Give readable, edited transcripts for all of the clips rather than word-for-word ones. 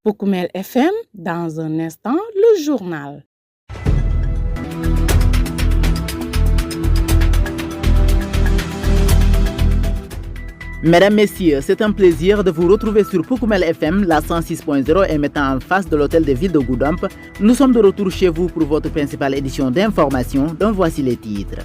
Poukoumel FM, dans un instant, le journal. Mesdames, Messieurs, c'est un plaisir de vous retrouver sur Poukoumel FM, la 106.0 émettant en face de l'hôtel de ville de Goudomp. Nous sommes de retour chez vous pour votre principale édition d'information, dont voici les titres.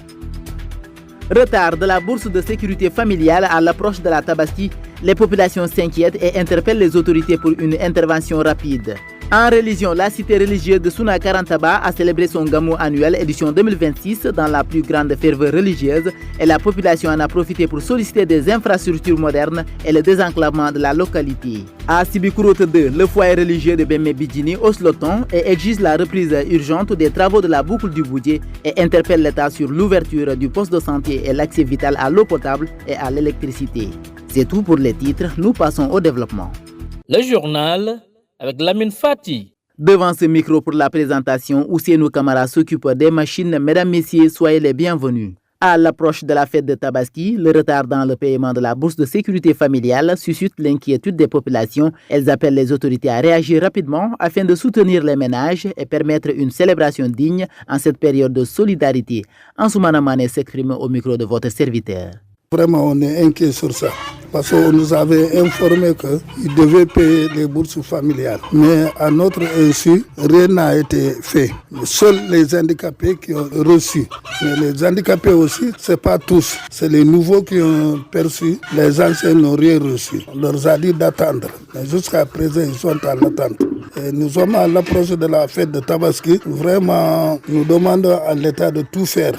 Retard de la bourse de sécurité familiale à l'approche de la Tabaski, les populations s'inquiètent et interpellent les autorités pour une intervention rapide. En religion, la cité religieuse de Souna Karantaba a célébré son Gamou annuel édition 2026 dans la plus grande ferveur religieuse et la population en a profité pour solliciter des infrastructures modernes et le désenclavement de la localité. À Sibikurote 2, le foyer religieux de Bemé Bidjini hausse le ton et exige la reprise urgente des travaux de la boucle du Boudjé et interpelle l'État sur l'ouverture du poste de santé et l'accès vital à l'eau potable et à l'électricité. C'est tout pour les titres, nous passons au développement. Le journal avec Lamine Fati. Devant ce micro pour la présentation, Ousseynou Kamara s'occupe des machines. Mesdames, Messieurs, soyez les bienvenus. À l'approche de la fête de Tabaski, le retard dans le paiement de la bourse de sécurité familiale suscite l'inquiétude des populations. Elles appellent les autorités à réagir rapidement afin de soutenir les ménages et permettre une célébration digne en cette période de solidarité. Ansoumana Mané s'exprime au micro de votre serviteur. Vraiment, on est inquiet sur ça. Parce qu'on nous avait informé qu'ils devaient payer les bourses familiales. Mais à notre insu, rien n'a été fait. Seuls les handicapés qui ont reçu. Mais les handicapés aussi, ce n'est pas tous. C'est les nouveaux qui ont perçu. Les anciens n'ont rien reçu. On leur a dit d'attendre. Mais jusqu'à présent, ils sont en attente. Et nous sommes à l'approche de la fête de Tabaski. Vraiment, nous demandons à l'État de tout faire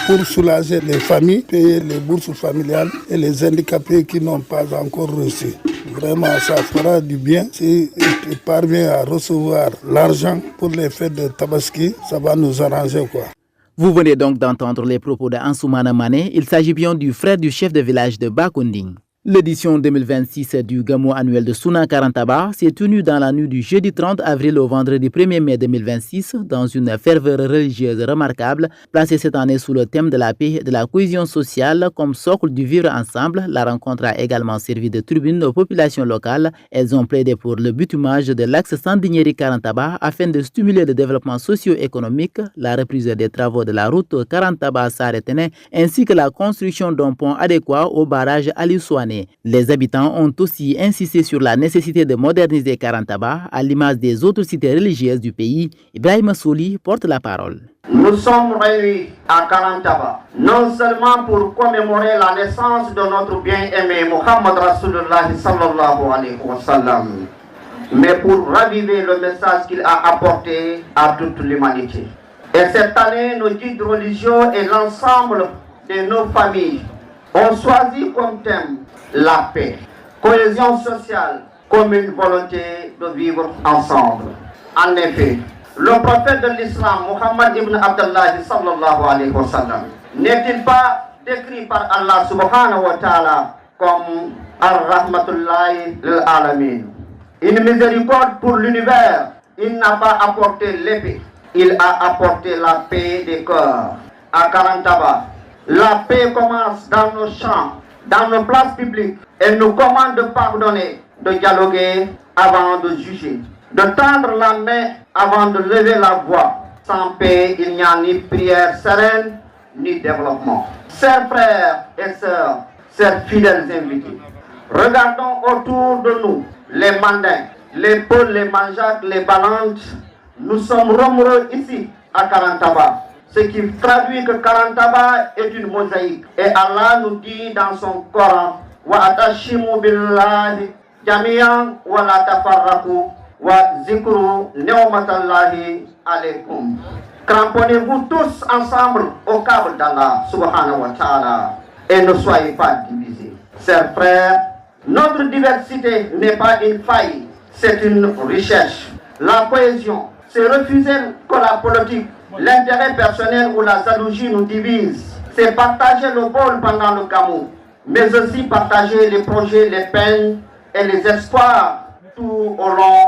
pour soulager les familles, payer les bourses familiales et les handicapés qui n'ont pas encore reçu. Vraiment, ça fera du bien. S'il parvient à recevoir l'argent pour les fêtes de Tabaski, ça va nous arranger, quoi. Vous venez donc d'entendre les propos de Ansoumana Mané. Il s'agit bien du frère du chef de village de Bakunding. L'édition 2026 du Gamou annuel de Souna Karantaba s'est tenue dans la nuit du jeudi 30 avril au vendredi 1er mai 2026 dans une ferveur religieuse remarquable, placée cette année sous le thème de la paix et de la cohésion sociale comme socle du vivre ensemble. La rencontre a également servi de tribune aux populations locales. Elles ont plaidé pour le bitumage de l'axe Sandiniéry-Karantaba afin de stimuler le développement socio-économique, la reprise des travaux de la route Karantaba-Saretene ainsi que la construction d'un pont adéquat au barrage Ali-Souane. Les habitants ont aussi insisté sur la nécessité de moderniser Karantaba à l'image des autres cités religieuses du pays. Ibrahim Souli porte la parole. Nous sommes réunis à Karantaba, non seulement pour commémorer la naissance de notre bien-aimé Muhammad Rasulullah sallallahu alayhi wa sallam, mais pour raviver le message qu'il a apporté à toute l'humanité. Et cette année, nos guides religieux et l'ensemble de nos familles ont choisi comme thème la paix, cohésion sociale, comme une volonté de vivre ensemble. En effet, le prophète de l'islam, Muhammad ibn Abdullah sallallahu alayhi wa sallam, n'est-il pas décrit par Allah subhanahu wa ta'ala comme Ar-Rahmatullahi lil-Alamin, une miséricorde pour l'univers? Il n'a pas apporté l'épée, il a apporté la paix des cœurs. À Karantaba, la paix commence dans nos champs, dans nos places publiques. Elle nous commande de pardonner, de dialoguer avant de juger, de tendre la main avant de lever la voix. Sans paix, il n'y a ni prière sereine, ni développement. Chers frères et sœurs, chers fidèles invités, regardons autour de nous les mandins, les Peuls, les Manjacs, les Balantes. Nous sommes nombreux ici à Karantaba. Ce qui traduit que Karantaba est une mosaïque. Et Allah nous dit dans son Coran, wa atashimu billahi jami'an wa la tafarraqu wa zikru ni'matallahi alaykum. Cramponnez-vous tous ensemble au câble d'Allah subhanahu wa ta'ala et ne soyez pas divisés. Chers frères, notre diversité n'est pas une faille, c'est une richesse. La cohésion, c'est refuser que la politique, l'intérêt personnel ou la jalousie nous divise. C'est partager le bol pendant le Gamou, mais aussi partager les projets, les peines et les espoirs tout au long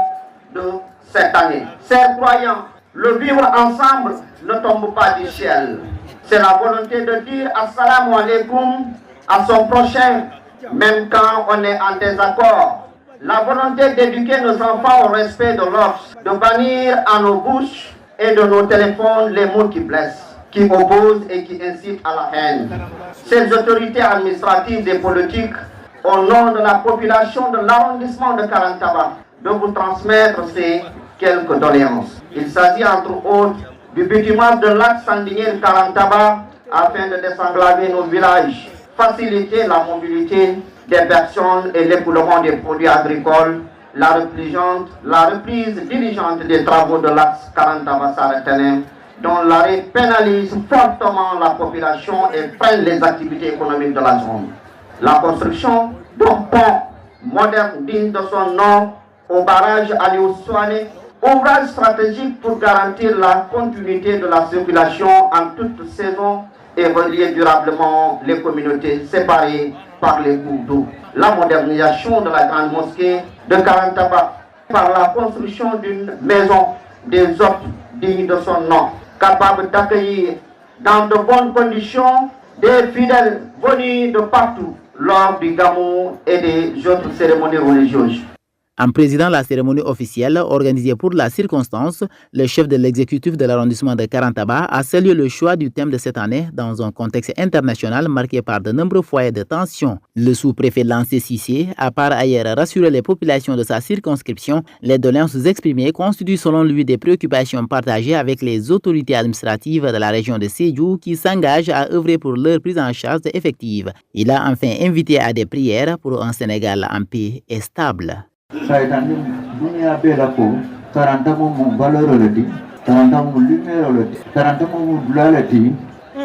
cette année. Chers croyants, le vivre ensemble ne tombe pas du ciel. C'est la volonté de dire assalamu alaikum à son prochain, même quand on est en désaccord. La volonté d'éduquer nos enfants au respect de l'autre, de bannir à nos bouches et de nos téléphones les mots qui blessent, qui opposent et qui incitent à la haine. Ces autorités administratives et politiques, au nom de la population de l'arrondissement de Karantaba, de vous transmettre ces quelques doléances. Il s'agit entre autres du bitumage de l'axe Sandinier Karantaba afin de désenclaver nos villages, faciliter la mobilité des personnes et l'écoulement des produits agricoles, la reprise diligente des travaux de l'axe Karantaba-Saretenem, dont l'arrêt pénalise fortement la population et freine les activités économiques de la zone. La construction d'un pont moderne digne de son nom au barrage Aliou Souane, ouvrage stratégique pour garantir la continuité de la circulation en toute saison et relier durablement les communautés séparées par les cours d'eau. La modernisation de la grande mosquée de Karantaba par la construction d'une maison des hôtes digne de son nom, capable d'accueillir dans de bonnes conditions des fidèles venus de partout lors du Gamou et des autres cérémonies religieuses. En présidant la cérémonie officielle organisée pour la circonstance, le chef de l'exécutif de l'arrondissement de Karantaba a salué le choix du thème de cette année dans un contexte international marqué par de nombreux foyers de tension. Le sous-préfet Lancé Cissé a par ailleurs rassuré les populations de sa circonscription. Les doléances exprimées constituent selon lui des préoccupations partagées avec les autorités administratives de la région de Sédhiou qui s'engagent à œuvrer pour leur prise en charge effective. Il a enfin invité à des prières pour un Sénégal en paix et stable. Saytani dunia bela ko karanta mo valeur lati karanta mo lumière lati karanta mo dulalati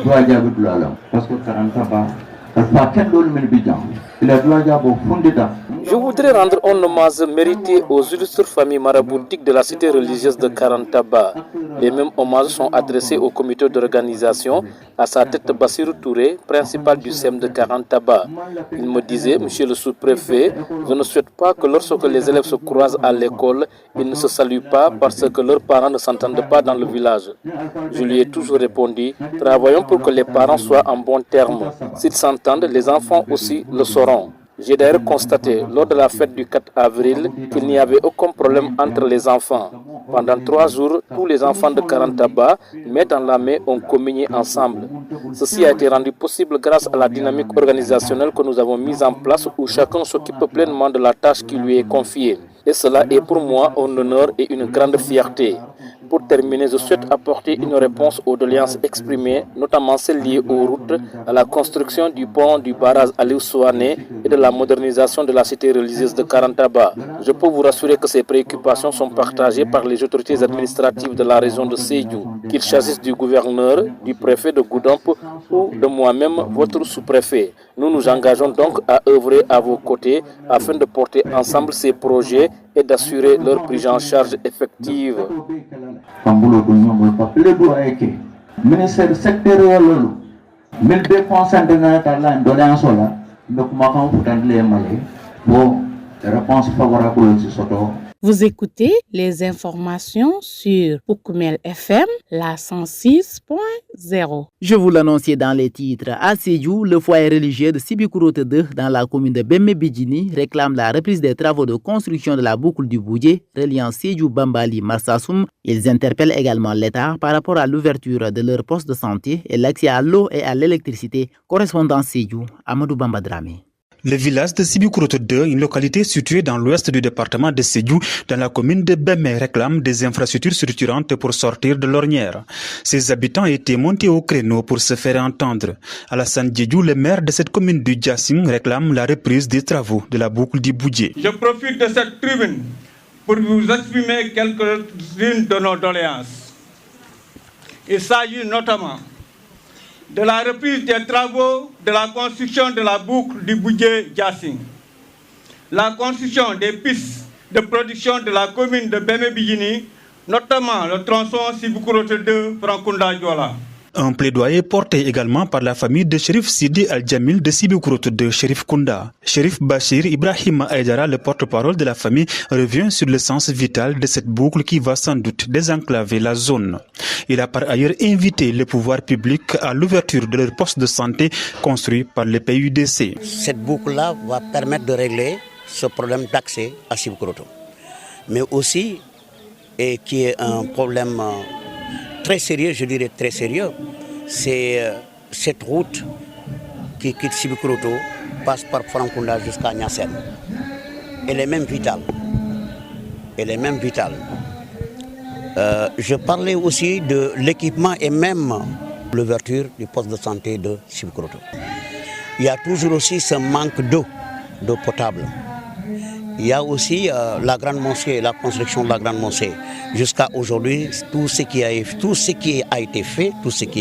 doa jabu dulalam parce que karanta ba fa ken dol men bijan ila doa jabo fundita. Je voudrais rendre un hommage mérité aux illustres familles maraboutiques de la cité religieuse de Karantaba. Les mêmes hommages sont adressés au comité d'organisation, à sa tête Bassirou Touré, principal du SEM de Karantaba. Il me disait, monsieur le sous-préfet, je ne souhaite pas que lorsque les élèves se croisent à l'école, ils ne se saluent pas parce que leurs parents ne s'entendent pas dans le village. Je lui ai toujours répondu, travaillons pour que les parents soient en bon terme. S'ils s'entendent, les enfants aussi le sauront. J'ai d'ailleurs constaté lors de la fête du 4 avril qu'il n'y avait aucun problème entre les enfants. Pendant 3 jours, tous les enfants de Karantaba, main dans la main, ont communié ensemble. Ceci a été rendu possible grâce à la dynamique organisationnelle que nous avons mise en place où chacun s'occupe pleinement de la tâche qui lui est confiée. Et cela est pour moi un honneur et une grande fierté. Pour terminer, je souhaite apporter une réponse aux doléances exprimées, notamment celles liées aux routes, à la construction du pont du barrage Aliou Souane et de la modernisation de la cité religieuse de Karantaba. Je peux vous rassurer que ces préoccupations sont partagées par les autorités administratives de la région de Sédhiou, qu'il s'agisse du gouverneur, du préfet de Goudomp ou de moi-même, votre sous-préfet. Nous nous engageons donc à œuvrer à vos côtés afin de porter ensemble ces projets et d'assurer leur prise en charge effective. Vous écoutez les informations sur Poukoumel FM, la 106.0. Je vous l'annonçais dans les titres. À Sédhiou, le foyer religieux de Sibikurote 2 dans la commune de Bemme-Bidjini réclame la reprise des travaux de construction de la boucle du Boudjé reliant Sédhiou-Bambali-Marsassoum. Ils interpellent également l'État par rapport à l'ouverture de leur poste de santé et l'accès à l'eau et à l'électricité. Correspondant Sédhiou, Amadou Bambadrame. Le village de Sibikurote 2, une localité située dans l'ouest du département de Sédhiou, dans la commune de Bemme, réclame des infrastructures structurantes pour sortir de l'ornière. Ses habitants étaient montés au créneau pour se faire entendre. Alassane Diédiou, le maire de cette commune du Djassim, réclame la reprise des travaux de la boucle du Boudjé. Je profite de cette tribune pour vous exprimer quelques-unes de nos doléances. Il s'agit notamment de la reprise des travaux de la construction de la boucle du Boudjé-Djassim, la construction des pistes de production de la commune de Bemme-Bidjini, notamment le tronçon Sibikurote 2 Frankunda Diola, Un plaidoyer porté également par la famille de Chérif Sidi Al-Jamil de Sibikuroto de Chérif Kounda. Chérif Bachir Ibrahim Aïdara, le porte-parole de la famille, revient sur le sens vital de cette boucle qui va sans doute désenclaver la zone. Il a par ailleurs invité le pouvoir public à l'ouverture de leur poste de santé construit par le PUDC. Cette boucle-là va permettre de régler ce problème d'accès à Sibikuroto. Mais aussi, et qui est un problème très sérieux, je dirais très sérieux, c'est cette route qui quitte Sibikuroto, passe par Faramkunda jusqu'à Niassène. Elle est même vitale. Je parlais aussi de l'équipement et même l'ouverture du poste de santé de Sibikuroto. Il y a toujours aussi ce manque d'eau potable. Il y a aussi la grande mosquée, la construction de la grande mosquée. Jusqu'à aujourd'hui, tout ce qui est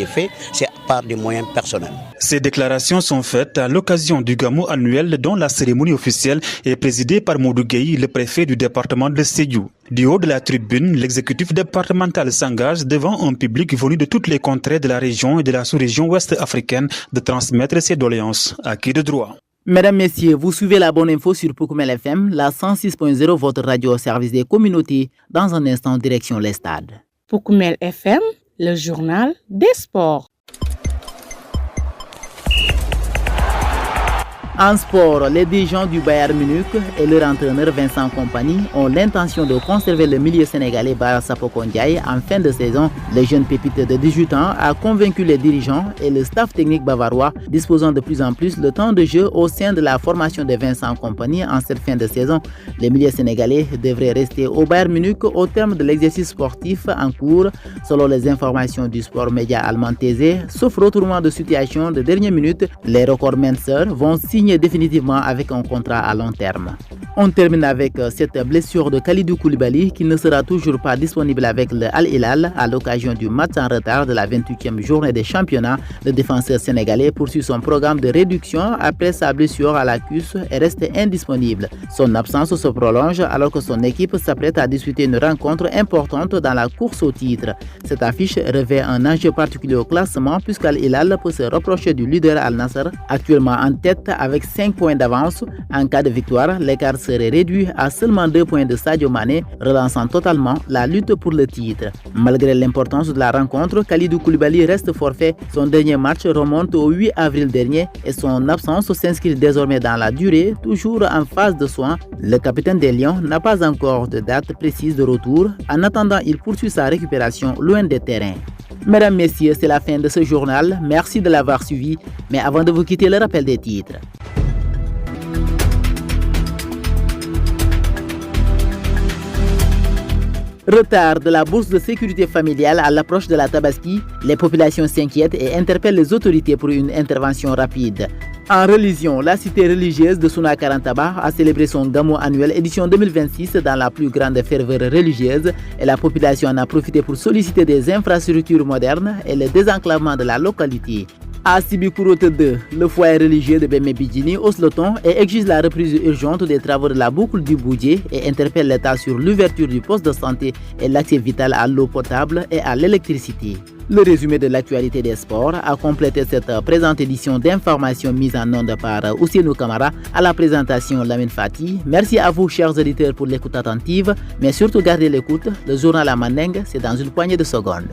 fait, c'est par des moyens personnels. Ces déclarations sont faites à l'occasion du Gamou annuel dont la cérémonie officielle est présidée par Modou Gueye, le préfet du département de Sédhiou. Du haut de la tribune, l'exécutif départemental s'engage devant un public venu de toutes les contrées de la région et de la sous-région ouest africaine de transmettre ses doléances à qui de droit. Mesdames, Messieurs, vous suivez la bonne info sur Poukoumel FM, la 106.0, votre radio au service des communautés. Dans un instant, direction les stades. Poukoumel FM, le journal des sports. En sport, les dirigeants du Bayern Munich et leur entraîneur Vincent Kompany ont l'intention de conserver le milieu sénégalais Bara Sapoko Ndiaye en fin de saison. Le jeune pépite de 18 ans a convaincu les dirigeants et le staff technique bavarois, disposant de plus en plus le temps de jeu au sein de la formation de Vincent Kompany en cette fin de saison. Le milieu sénégalais devrait rester au Bayern Munich au terme de l'exercice sportif en cours, selon les informations du sport média allemand TZ. Sauf retournement de situation de dernière minute, les records Menser vont signer définitivement avec un contrat à long terme. On termine avec cette blessure de Kalidou Koulibaly qui ne sera toujours pas disponible avec le Al Hilal à l'occasion du match en retard de la 28e journée des championnats. Le défenseur sénégalais poursuit son programme de réduction après sa blessure à la cuisse et reste indisponible. Son absence se prolonge alors que son équipe s'apprête à disputer une rencontre importante dans la course au titre. Cette affiche revêt un enjeu particulier au classement puisqu'Al Hilal peut se rapprocher du leader Al Nassr, actuellement en tête avec 5 points d'avance. En cas de victoire, l'écart serait réduit à seulement 2 points de Sadio Mané, relançant totalement la lutte pour le titre. Malgré l'importance de la rencontre, Kalidou Koulibaly reste forfait. Son dernier match remonte au 8 avril dernier et son absence s'inscrit désormais dans la durée, toujours en phase de soins. Le capitaine des Lions n'a pas encore de date précise de retour. En attendant, il poursuit sa récupération loin des terrains. Mesdames, Messieurs, c'est la fin de ce journal. Merci de l'avoir suivi. Mais avant de vous quitter, le rappel des titres. Retard de la bourse de sécurité familiale à l'approche de la Tabaski, les populations s'inquiètent et interpellent les autorités pour une intervention rapide. En religion, la cité religieuse de Souna Karantaba a célébré son Gamou annuel édition 2026 dans la plus grande ferveur religieuse et la population en a profité pour solliciter des infrastructures modernes et le désenclavement de la localité. À Sibikuroto 2, le foyer religieux de Bemé Bidjini hausse le ton et exige la reprise urgente des travaux de la boucle du Boudjé et interpelle l'État sur l'ouverture du poste de santé et l'accès vital à l'eau potable et à l'électricité. Le résumé de l'actualité des sports a complété cette présente édition d'informations mise en onde par Ousseinou Kamara à la présentation Lamine Fati. Merci à vous, chers auditeurs, pour l'écoute attentive, mais surtout gardez l'écoute. Le journal à Mandeng, c'est dans une poignée de secondes.